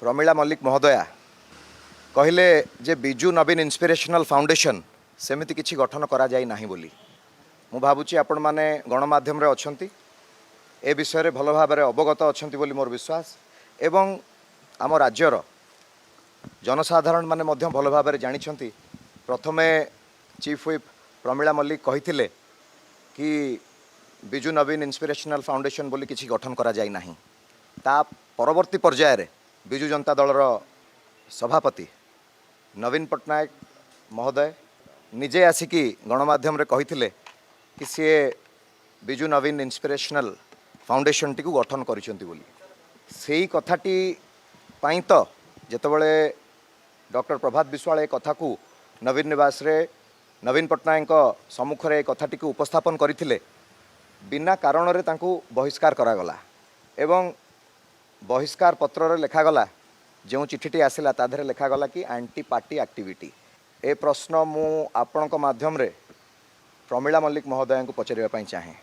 प्रमिला मल्लिक महोदया कहले जे बिजु नवीन inspirational foundation सेमिति किछि गठन करा जाई नाही बोली मु भाबुची आपण माने गणमाध्यम रे अछंती ए विषय रे भल भाबरे अवगत अछंती बोली मोर विश्वास एवं आम राज्यर जनसाधारण माने मध्य भल भाबरे जानिछंती। प्रथमे चीफ व्हिप प्रमिला मल्लिक कहिथिले कि बिजु नवीन इंस्पिरेशनल फाउंडेशन बोली किछि गठन करा जाई नाही। ता परवर्ती पर्याय रे बिजु जनता दलर सभापति नवीन पट्टनायक महोदय निजे आसिकी गणमाध्यम रे कहिथिले कि सी बिजु नवीन इंस्पिरेशनल फाउंडेशन टी को गठन करिसेंती बोली सेही कथाटी पाई तो जेतबेले डॉक्टर प्रभात विश्वाल ए कथा को नवीन निवास रे नवीन पट्टनायक सम्मुख रे कथाटी को उपस्थापन करथिले बिना कारण रे तांको बहिष्कार करागला एवं बहिष्कार पत्र रे लिखागला जो चिठीटी आसिला ताधरे लिखागला कि एंटी पार्टी एक्टिविटी। ए प्रश्न मु आपणक माध्यम रे प्रमिला मल्लिक महोदय को पचारिबा पई चाहे।